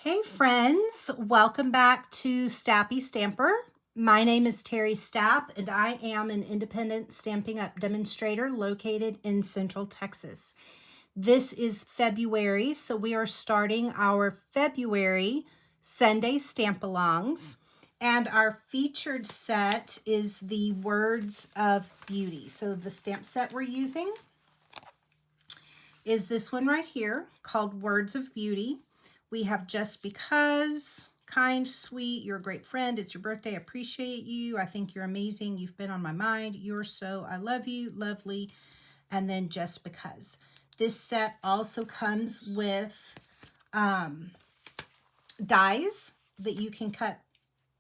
Hey friends, welcome back to Stappystamper. My name is Terry Stapp and I am an independent Stampin' Up! Demonstrator located in Central Texas. This is February, so we are starting our February Sunday Stamp-alongs, and our featured set is the Words of Beauty. So the stamp set we're using is this one right here called Words of Beauty. We have Just Because, Kind, Sweet, You're a Great Friend, It's Your Birthday, I Appreciate You, I Think You're Amazing, You've Been on My Mind, You're So, I Love You, Lovely, and then Just Because. This set also comes with dies that you can cut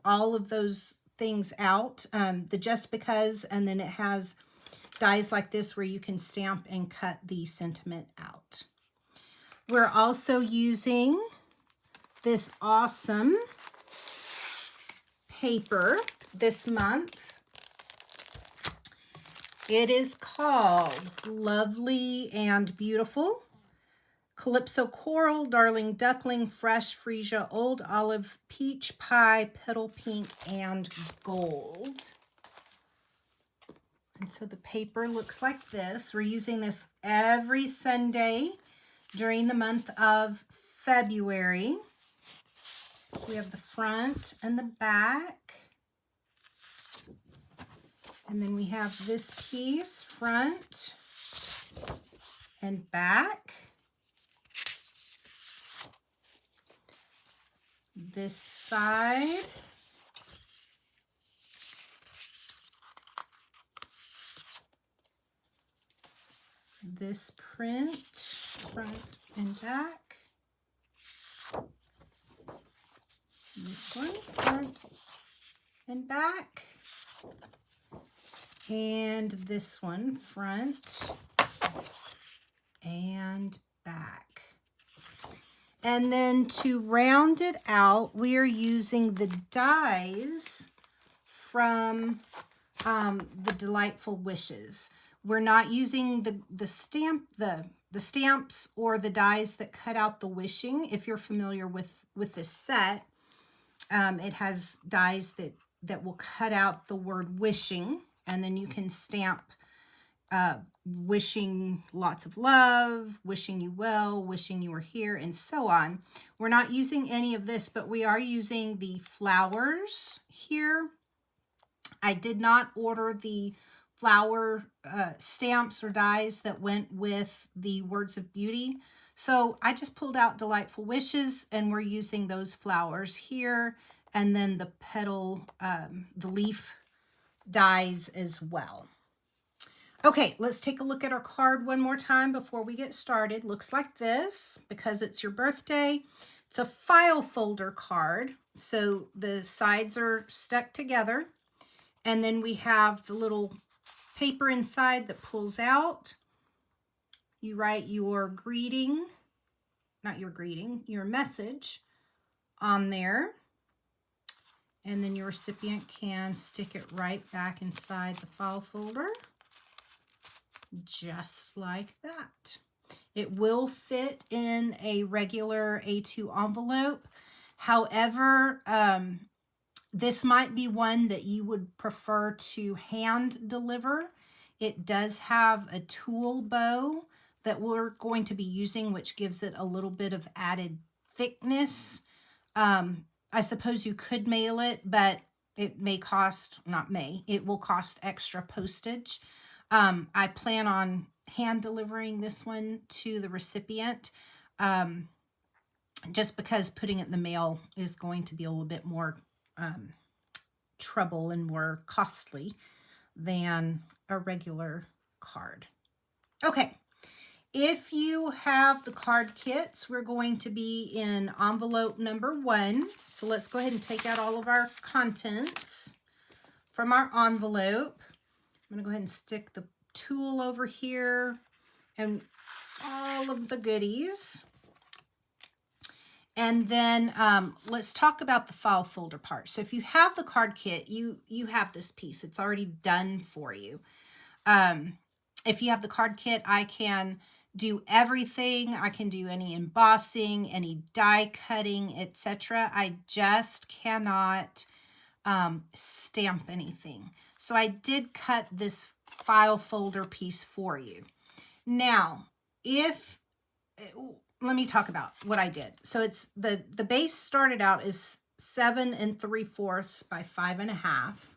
all of those things out. The Just Because, and then it has dies like this where you can stamp and cut the sentiment out. We're also using this awesome paper this month. It is called Lovely and Beautiful. Calypso Coral, Darling Duckling, Fresh Freesia, Old Olive, Peach Pie, Petal Pink, and Gold. And so the paper looks like this. We're using this every Sunday during the month of February. So we have the front and the back. And then we have this piece, front and back. This side. This print, front and back. This one, front and back. And this one, front and back. And then to round it out, we are using the dies from the Delightful Wishes. We're not using the stamps or the dies that cut out the wishing. If you're familiar with this set, it has dies that will cut out the word wishing, and then you can stamp wishing lots of love, wishing you well, wishing you were here, and so on. We're not using any of this, but we are using the flowers here. I did not order the flower stamps or dies that went with the Words of Beauty. So I just pulled out Delightful Wishes, and we're using those flowers here, and then the petal, the leaf dies as well. Okay, let's take a look at our card one more time before we get started. Looks like this because it's your birthday. It's a file folder card, so the sides are stuck together, and then we have the little paper inside that pulls out. You write your greeting, not your greeting, your message on there. And then your recipient can stick it right back inside the file folder, just like that. It will fit in a regular A2 envelope. However, this might be one that you would prefer to hand deliver. It does have a tool bow that we're going to be using, which gives it a little bit of added thickness. I suppose you could mail it, but it may cost, not may, it will cost extra postage. I plan on hand delivering this one to the recipient, just because putting it in the mail is going to be a little bit more trouble and more costly than a regular card. Okay. If you have the card kits, we're going to be in envelope number 1. So let's go ahead and take out all of our contents from our envelope. I'm going to go ahead and stick the tool over here and all of the goodies. And then let's talk about the file folder part. So if you have the card kit, you have this piece. It's already done for you. If you have the card kit, I can do everything. I can do any embossing, any die cutting, etc. I just cannot stamp anything. So I did cut this file folder piece for you. Now, let me talk about what I did. So it's the base started out is 7 3/4 by 5.5.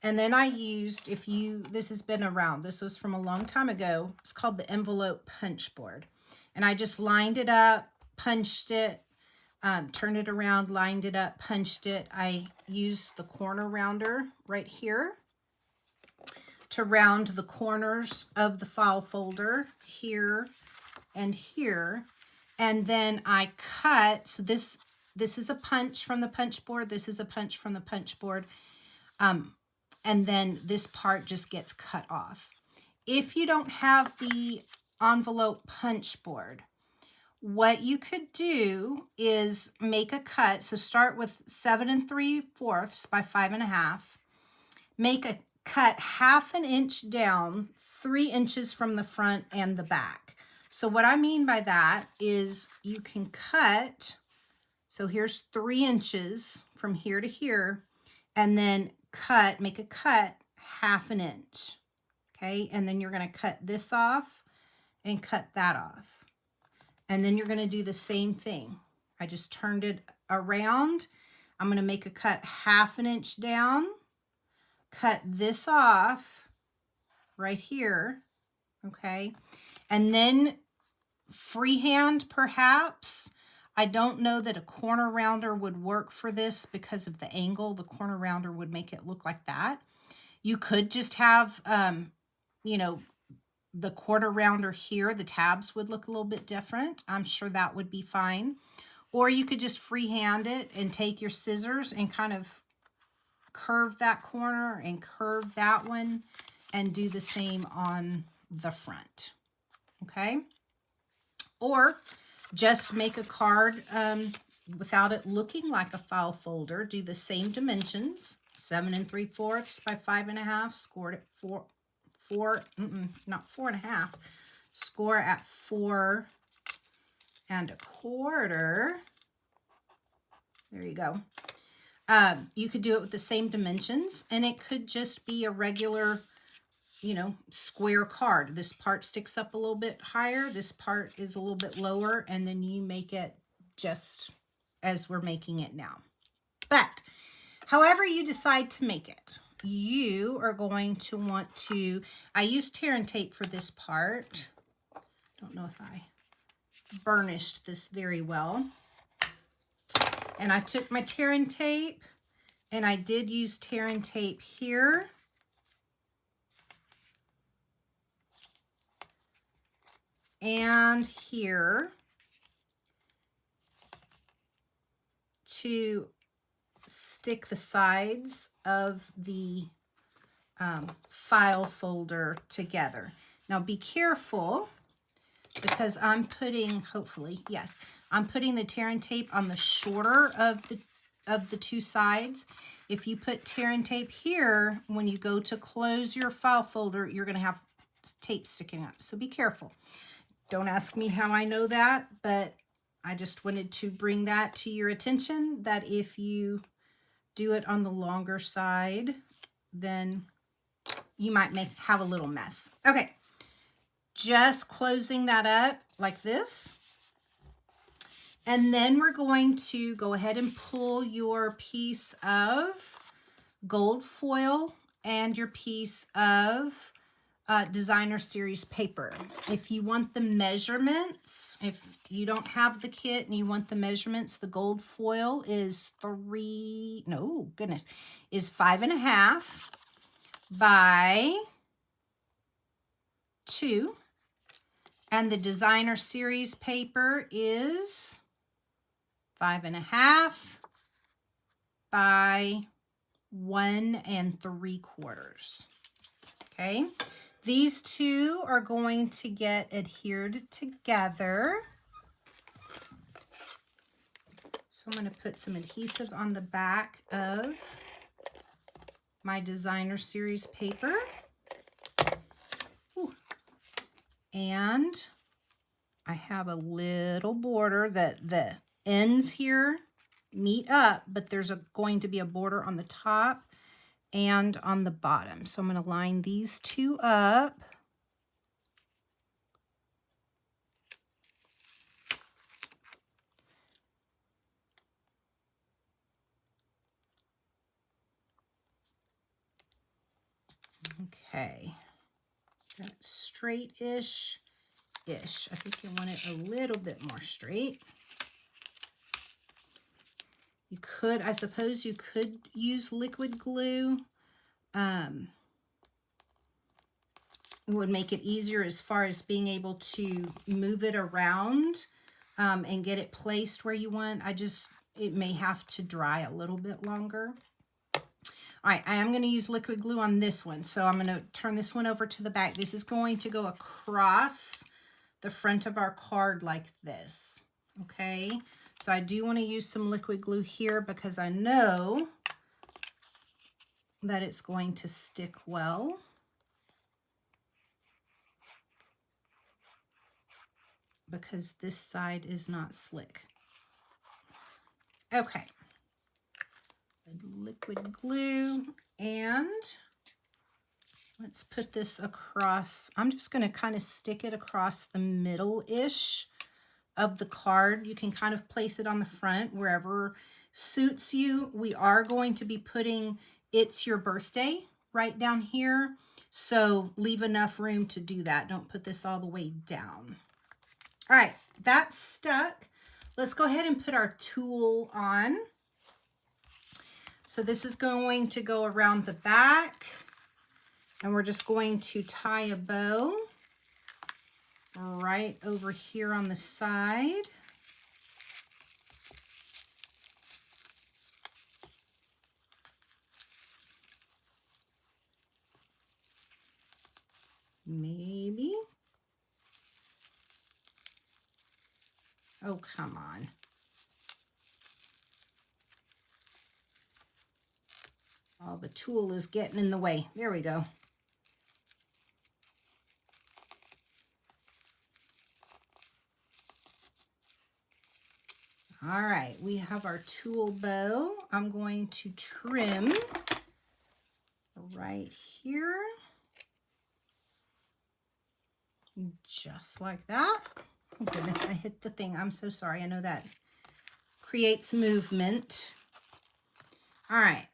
And then I used, this has been around, this was from a long time ago. It's called the envelope punch board. And I just lined it up, punched it, turned it around, lined it up, punched it. I used the corner rounder right here to round the corners of the file folder here and here. And then I cut, so this is a punch from the punch board. This is a punch from the punch board. And then this part just gets cut off. If you don't have the envelope punch board, what you could do is make a cut. So start with 7 3/4 by 5.5. Make a cut 1/2 inch down, 3 inches from the front and the back. So what I mean by that is you can cut, so here's 3 inches from here to here, and then make a cut 1/2 inch. Okay, and then you're going to cut this off and cut that off. And then you're going to do the same thing. I just turned it around. I'm going to make a cut 1/2 inch down, cut this off right here, okay? And then freehand perhaps. I don't know that a corner rounder would work for this because of the angle. The corner rounder would make it look like that. You could just have, you know, the quarter rounder here. The tabs would look a little bit different. I'm sure that would be fine. Or you could just freehand it and take your scissors and kind of curve that corner and curve that one and do the same on the front. Okay? Or just make a card without it looking like a file folder. Do the same dimensions, 7 3/4 by 5.5, scored at not 4.5, score at 4 1/4. There you go. You could do it with the same dimensions, and it could just be a regular, you know, square card. This part sticks up a little bit higher, this part is a little bit lower, and then you make it just as we're making it now. But however you decide to make it, you are going to want to, I used tear and tape for this part. Don't know if I burnished this very well. And I took my tear and tape, and I did use tear and tape here. And here to stick the sides of the file folder together. Now be careful, because I'm putting, hopefully, yes, I'm putting the tear and tape on the shorter of the two sides. If you put tear and tape here, when you go to close your file folder, you're going to have tape sticking up. So be careful. Don't ask me how I know that, but I just wanted to bring that to your attention, that if you do it on the longer side, then you might have a little mess. Okay, just closing that up like this. And then we're going to go ahead and pull your piece of gold foil and your piece of designer series paper. If you want the measurements, if you don't have the kit and you want the measurements, the gold foil is 5.5 by 2, and the designer series paper is 5.5 by 1 3/4. Okay, these two are going to get adhered together. So I'm going to put some adhesive on the back of my designer series paper. Ooh. And I have a little border that the ends here meet up, but there's going to be a border on the top and on the bottom. So I'm going to line these two up. Okay, is that straight-ish? Ish. I think you want it a little bit more straight. You could, I suppose you could use liquid glue. It would make it easier as far as being able to move it around and get it placed where you want. It may have to dry a little bit longer. All right, I am going to use liquid glue on this one. So I'm going to turn this one over to the back. This is going to go across the front of our card like this. Okay, so I do want to use some liquid glue here because I know that it's going to stick well. Because this side is not slick. Okay. Liquid glue, and let's put this across. I'm just going to kind of stick it across the middle-ish of the card. You can kind of place it on the front wherever suits you. We are going to be putting "It's Your Birthday" right down here, so leave enough room to do that. Don't put this all the way down. All right, that's stuck. Let's go ahead and put our tulle on. So this is going to go around the back, and we're just going to tie a bow right over here on the side. Maybe. Oh, come on. Oh, the tulle is getting in the way. There we go. All right, we have our tulle bow. I'm going to trim right here. Just like that. Oh goodness, I hit the thing. I'm so sorry. I know that creates movement. All right.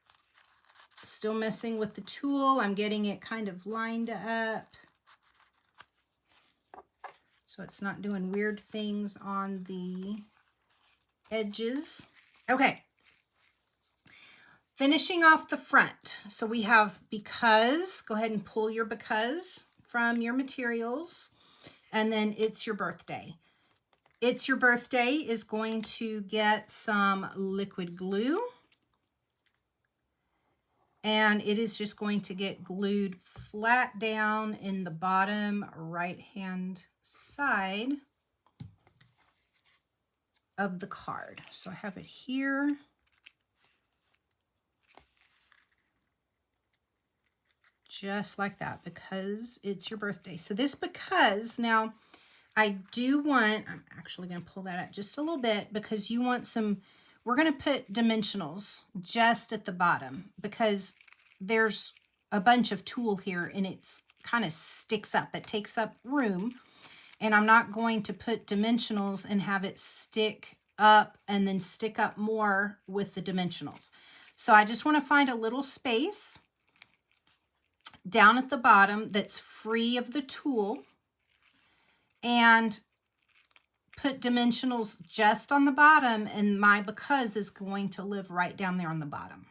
Still messing with the tulle. I'm getting it kind of lined up so it's not doing weird things on the edges. Okay. Finishing off the front. So we have because. Go ahead and pull your because from your materials. And then "It's Your Birthday." "It's Your Birthday" is going to get some liquid glue. And it is just going to get glued flat down in the bottom right-hand side of the card. So I have it here. Just like that, because it's your birthday. So this because, now I do want, I'm actually going to pull that up just a little bit because you want some, we're going to put dimensionals just at the bottom because there's a bunch of tulle here and it's kind of sticks up. It takes up room, and I'm not going to put dimensionals and have it stick up and then stick up more with the dimensionals. So I just want to find a little space down at the bottom that's free of the tulle and put dimensionals just on the bottom, and my because is going to live right down there on the bottom.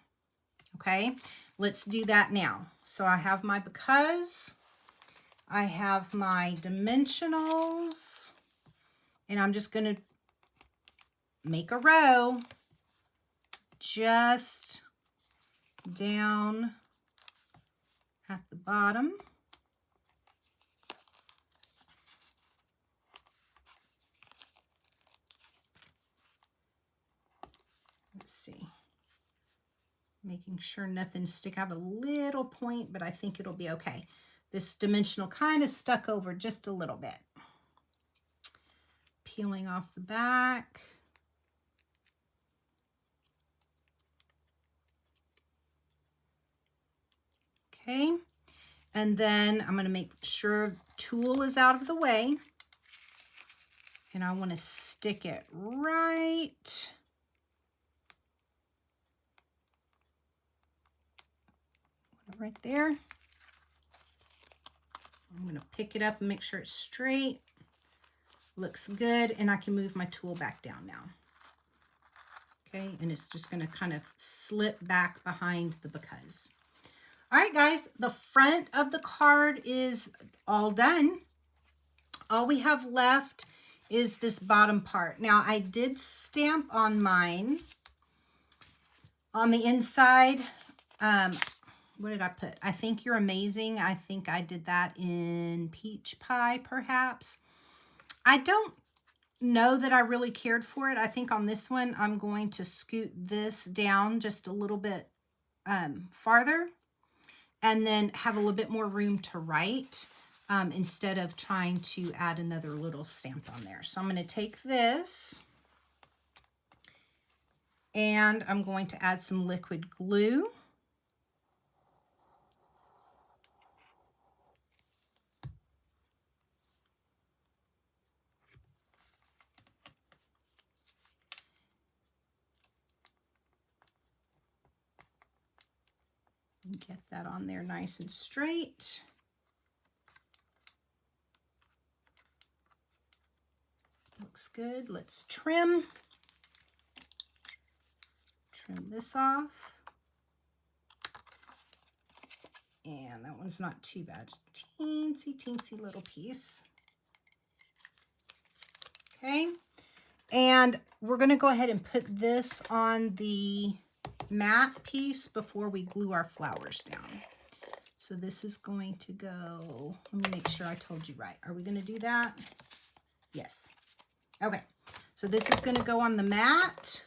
Okay, let's do that now. So I have my because, I have my dimensionals, and I'm just going to make a row just down at the bottom. Let's see. Making sure nothing stick. I have a little point, but I think it'll be okay. This dimensional kind of stuck over just a little bit. peeling off the back. Okay, and then I'm going to make sure the tool is out of the way, and I want to stick it right there. I'm going to pick it up and make sure it's straight. Looks good, and I can move my tool back down now. Okay, and it's just going to kind of slip back behind the because. All right, guys, the front of the card is all done. All we have left is this bottom part. Now, I did stamp on mine on the inside. What did I put? I think you're amazing. I think I did that in peach pie, perhaps. I don't know that I really cared for it. I think on this one, I'm going to scoot this down just a little bit farther, and then have a little bit more room to write instead of trying to add another little stamp on there. So I'm going to take this and I'm going to add some liquid glue. Get that on there nice and straight. Looks good. Let's trim. Trim this off. And that one's not too bad. Teensy, teensy little piece. Okay. And we're going to go ahead and put this on the matte piece before we glue our flowers down. So this is going to go, let me make sure I told you right. Are we going to do that? Yes. Okay. So this is going to go on the mat.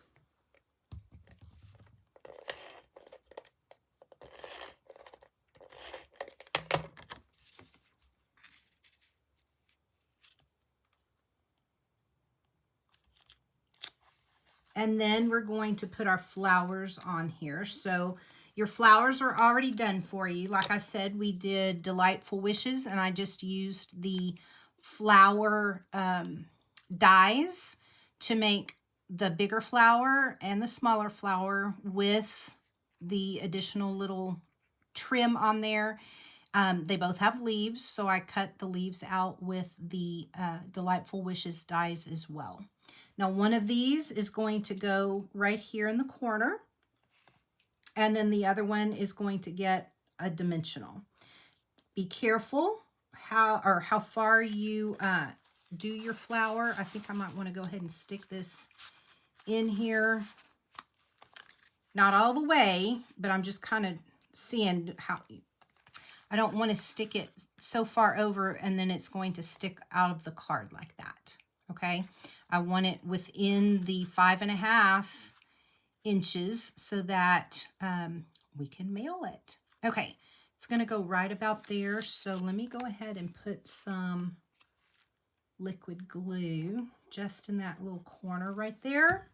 And then we're going to put our flowers on here. So your flowers are already done for you. Like I said, we did Delightful Wishes, and I just used the flower dies to make the bigger flower and the smaller flower with the additional little trim on there. They both have leaves, so I cut the leaves out with the Delightful Wishes dies as well. Now, one of these is going to go right here in the corner, and then the other one is going to get a dimensional. Be careful how far you do your flower. I think I might want to go ahead and stick this in here. Not all the way, but I'm just kind of seeing how. I don't want to stick it so far over and then it's going to stick out of the card like that. Okay, I want it within the 5.5 inches so that we can mail it. Okay, it's going to go right about there. So let me go ahead and put some liquid glue just in that little corner right there.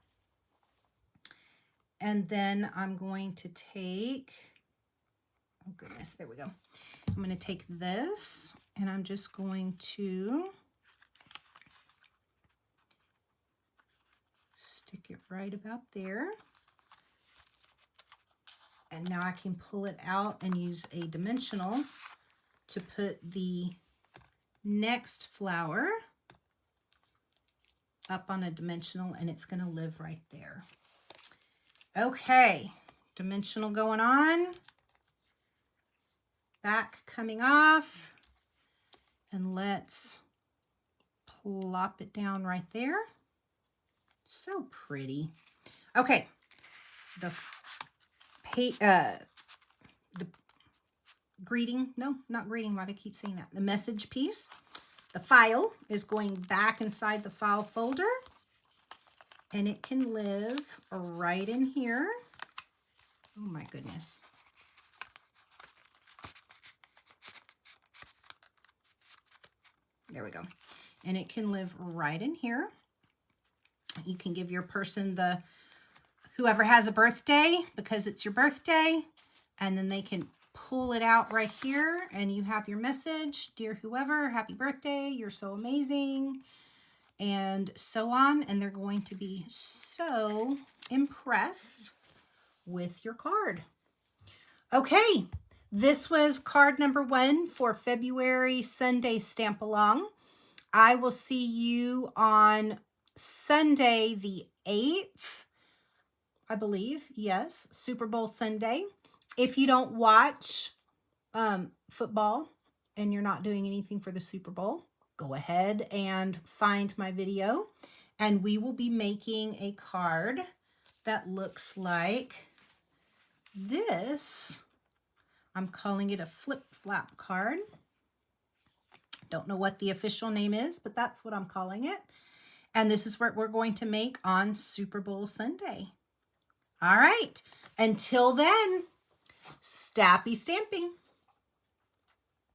And then I'm going to take, oh goodness, there we go. I'm going to take this and I'm just going to stick it right about there. And now I can pull it out and use a dimensional to put the next flower up on a dimensional, and it's going to live right there. Okay, dimensional going on, back coming off, and let's plop it down right there. So pretty. Okay, the greeting, no, not greeting, why do I keep saying that? The message piece, the file is going back inside the file folder, and it can live right in here. Oh my goodness. There we go. And it can live right in here. You can give your person whoever has a birthday, because it's your birthday, and then they can pull it out right here and you have your message. Dear whoever, happy birthday, you're so amazing, and so on. And they're going to be so impressed with your card. Okay, this was card number 1 for February Sunday Stamp Along. I will see you on Sunday the 8th, I believe. Yes, Super Bowl Sunday. If you don't watch football and you're not doing anything for the Super Bowl, go ahead and find my video, and we will be making a card that looks like this. I'm calling it a flip-flap card. Don't know what the official name is, but that's what I'm calling it. And this is what we're going to make on Super Bowl Sunday. All right. Until then, stappy stamping.